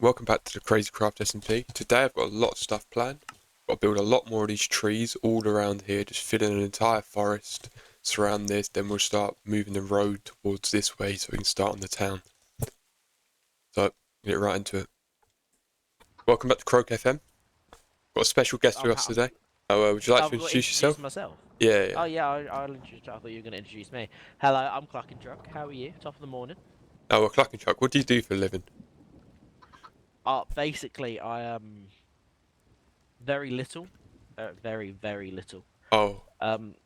Welcome back to the Crazy Craft SMP. Today I've got a lot of stuff planned. Got to build a lot more of these trees all around here, just fill in an entire forest, surround this, then we'll start moving the road towards this way so we can start on the town. So, get right into it. Welcome back to Croak FM. Got a special guest with us today. Would you like to I've got to introduce introduce yourself? myself. Yeah. Oh yeah, I'll introduce. I thought you were going to introduce me. Hello, I'm Cluck and Truck. How are you? Top of the morning. Oh, well, Cluck and Chuck, what do you do for a living? Basically, I am very little, very little. Oh, Um,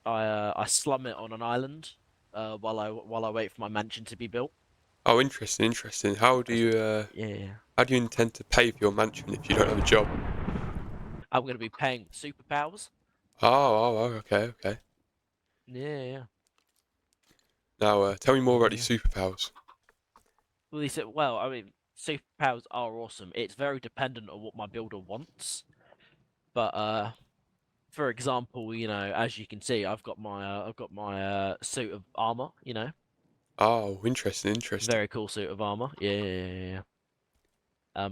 I slum it on an island, while I wait for my mansion to be built. oh, interesting. How do 'Cause- you yeah, how do you intend to pay for your mansion if you don't have a job? I'm going to be paying with superpowers. Okay. Yeah. Now, tell me more about Yeah. these superpowers. Well, he said, well, I mean, superpowers are awesome. It's very dependent on what my builder wants, but for example, as you can see, I've got my suit of armor. Oh, interesting. Very cool suit of armor. Yeah.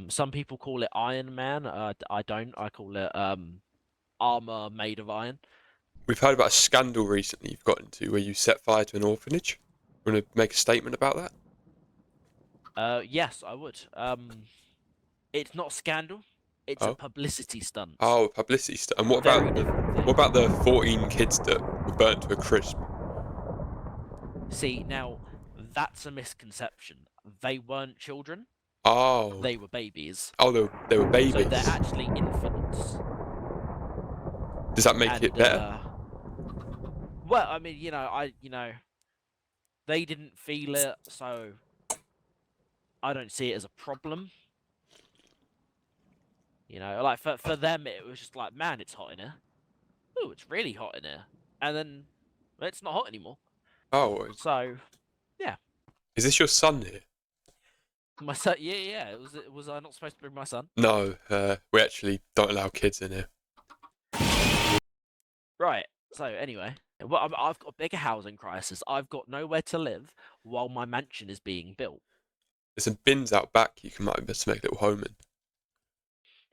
Some people call it Iron Man. I don't. I call it armor made of iron. We've heard about a scandal recently you've got into where you set fire to an orphanage. Want to make a statement about that? Yes, I would. It's not scandal. It's a Oh, publicity stunt. oh, publicity stuff. And Very different what thing. about the 14 kids that were burnt to a crisp? See, now that's a misconception. They weren't children. Oh, They were babies. they were So they're babies. actually infants. Does that make it And better? well, I mean, they didn't feel it, so I don't see it as a problem. Like for them, it was just like, man, it's hot in here. Oh, it's really hot in here, and then it's not hot anymore. Oh, So yeah, is this your son here? my son. Yeah. Was I not supposed to bring my son? No, we actually don't allow kids in here. Right. So anyway, well, I've got a bigger housing crisis. I've got nowhere to live while my mansion is being built. There's some bins out back you can might be able to make a little home in.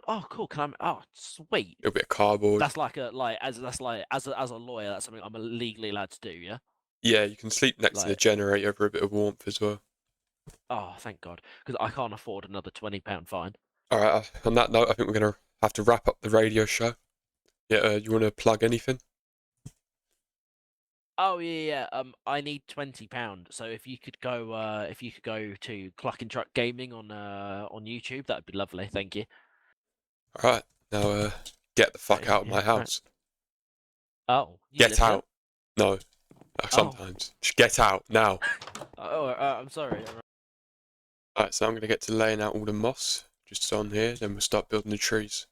Oh, cool. Can I? Oh, sweet. A little bit of cardboard. That's like a like as that's like as a lawyer, that's something I'm legally allowed to do. Yeah. Yeah, you can sleep next to the Like, generator for a bit of warmth as well. oh, thank God, because I can't afford another £20 fine. Alright, on that note, I think we're going to have to wrap up the radio show. Yeah, you want to plug anything? Oh yeah. I need £20. So if you could go to Cluck and Truck Gaming on YouTube, that'd be lovely. Thank you. Alright, now get the fuck out of Yeah. my Right. house. Oh, you Get live here? out. No, Oh. sometimes. Just get out, now. Oh. I'm sorry. Alright, so I'm going to get to laying out all the moss, just on here, then we'll start building the trees.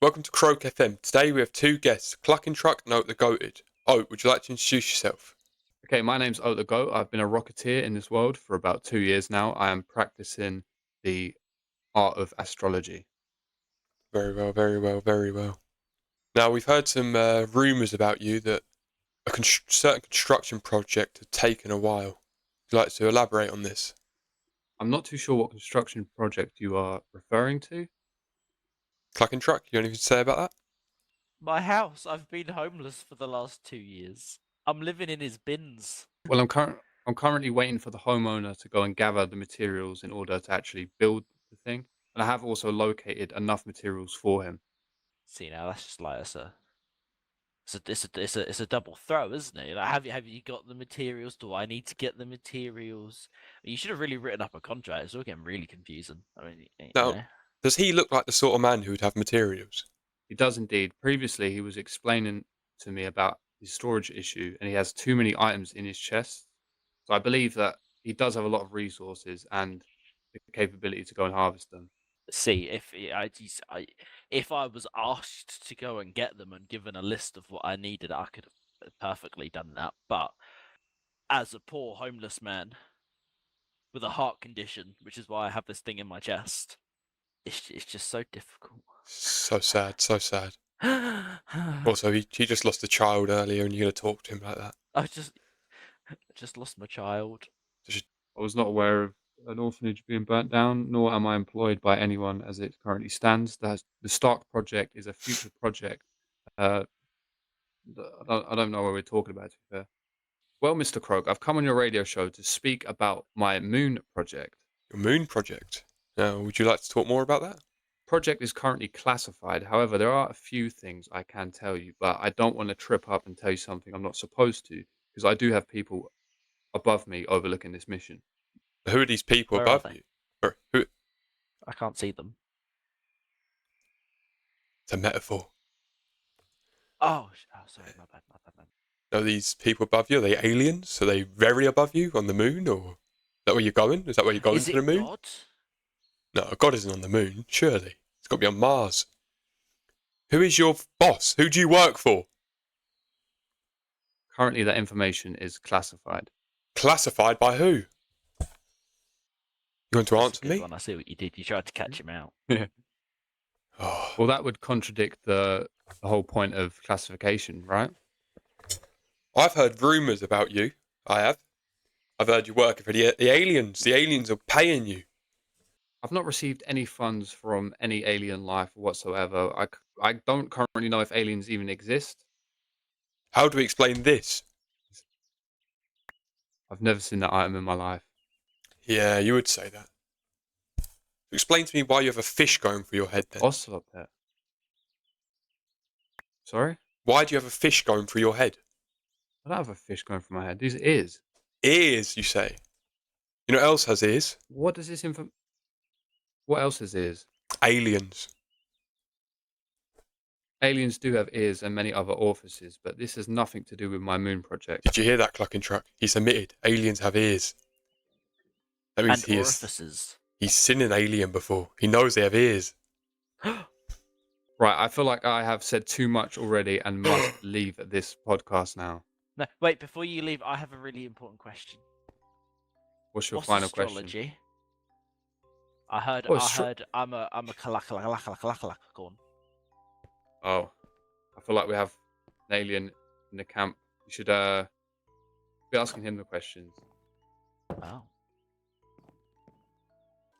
Welcome to Croak FM. Today we have two guests, Cluck and Truck and Oat the Goated. Oat, would you like to introduce yourself? Okay, my name's Oat the Goat. I've been a rocketeer in this world for about 2 years now. I am practicing the art of astrology. Very well. Now, we've heard some rumours about you that a certain construction project had taken a while. Would you like to elaborate on this? I'm not too sure what construction project you are referring to. Cluck and Truck, you got anything to say about that? My house. I've been homeless for the last 2 years. I'm living in his bins. Well, I'm currently waiting for the homeowner to go and gather the materials in order to actually build the thing. And I have also located enough materials for him. See, now that's just like it's a double throw, isn't it? Like, have you got the materials? Do I need to get the materials? You should have really written up a contract. It's all getting really confusing. I mean, Now, does he look like the sort of man who would have materials? He does indeed. Previously, he was explaining to me about his storage issue, and he has too many items in his chest. So I believe that he does have a lot of resources and the capability to go and harvest them. See, if I was asked to go and get them and given a list of what I needed, I could have perfectly done that. But as a poor homeless man with a heart condition, which is why I have this thing in my chest, it's just so difficult. So sad. Also, he just lost a child earlier and you're going to talk to him like that. I just Just lost my child. I was not aware of an orphanage being burnt down, nor am I employed by anyone as it currently stands. The Stark project is a future project. Uh, I don't know what we're talking about, to be fair. Well, Mr. Croak, I've come on your radio show to speak about my moon project. Your moon project. Now, would you like to talk more about that? Project is currently classified. However, there are a few things I can tell you, but I don't want to trip up and tell you something I'm not supposed to, because I do have people above me overlooking this mission. Who are these people Where are above they? you? Or who? I can't see them. It's a metaphor. Oh, sorry, my bad, my bad, man. Are these people above you? Are they aliens? Are they very above you on the moon? Or is that where you're going? Is that where you're going Is to the it moon? God? No, God isn't on the moon, surely. It's got to be on Mars. Who is your boss? Who do you work for? Currently, that information is classified. Classified by who? You want to That's a answer good me? one. I see what you did. You tried to catch him out. Oh, Well, that would contradict the whole point of classification, right? I've heard rumours about you. I have. I've heard you working for the aliens. The aliens are paying you. I've not received any funds from any alien life whatsoever. I don't currently know if aliens even exist. How do we explain this? I've never seen that item in my life. Yeah, you would say that. Explain to me why you have a fish going through your head then. Ocelot. Sorry? Why do you have a fish going through your head? I don't have a fish going through my head. These are ears. Ears, you say. You know what else has ears? What does this info? What else is ears? Aliens. Aliens do have ears and many other orifices, but this has nothing to do with my moon project. Did you hear that clucking truck? He's admitted aliens have ears. That means And orifices. he's seen an alien before. He knows they have ears. Right, I feel like I have said too much already and must leave this podcast now. No, wait. Before you leave, I have a really important question. What's your What's final astrology? question? I heard. Well, I heard. I'm a kalakalakalakalakalakalakorn. Oh, I feel like we have an alien in the camp. We should be asking him the questions. Oh.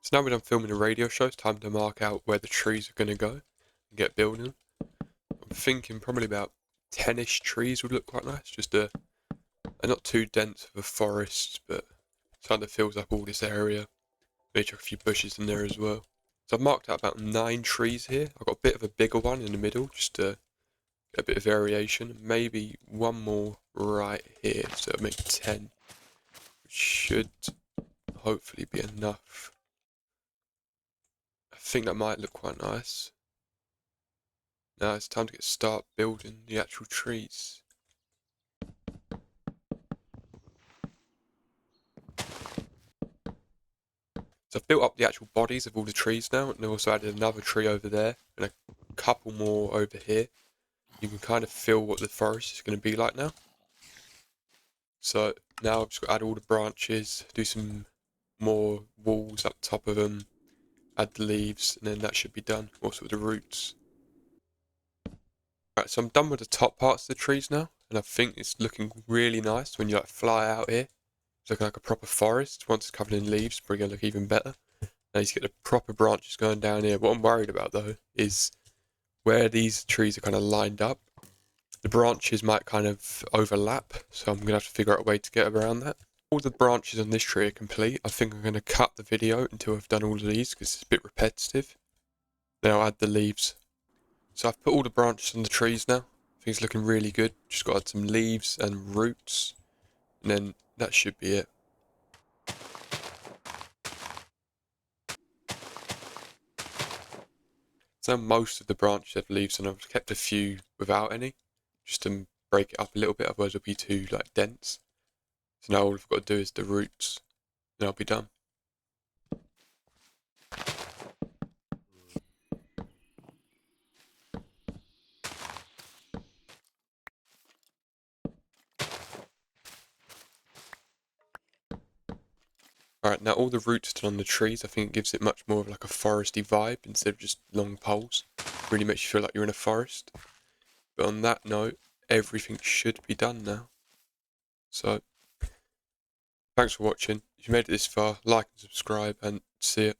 So now we're done filming a radio show, it's time to mark out where the trees are going to go and get building. I'm thinking probably about 10-ish trees would look quite nice. Just a not too dense of a forest, but something that fills up all this area. Maybe chuck a few bushes in there as well. So I've marked out about 9 trees here. I've got a bit of a bigger one in the middle, just to get a bit of variation. Maybe one more right here, so it'll make 10. Which should hopefully be enough. I think that might look quite nice. Now it's time to start building the actual trees. So I've built up the actual bodies of all the trees now, and I also added another tree over there, and a couple more over here. You can kind of feel what the forest is going to be like now. So now I've just got to add all the branches, do some more walls up top of them, add the leaves, and then that should be done. Also with the roots. Right, so I'm done with the top parts of the trees now, and I think it's looking really nice when you like fly out here. It's looking like a proper forest. Once it's covered in leaves, it's probably going to look even better. Now you get the proper branches going down here. What I'm worried about though is where these trees are kind of lined up, the branches might kind of overlap, so I'm going to have to figure out a way to get around that. All the branches on this tree are complete. I think I'm going to cut the video until I've done all of these because it's a bit repetitive. Then I'll add the leaves. So I've put all the branches on the trees now. I think it's looking really good. Just got to add some leaves and roots, and then that should be it. So most of the branches have leaves, and I've kept a few without any, just to break it up a little bit. Otherwise, it'll be too like dense. So now all I've got to do is the roots, and I'll be done. Alright, now all the roots done on the trees, I think it gives it much more of like a foresty vibe instead of just long poles. Really makes you feel like you're in a forest. But on that note, everything should be done now. So, Thanks for watching. If you made it this far, like and subscribe, and see you.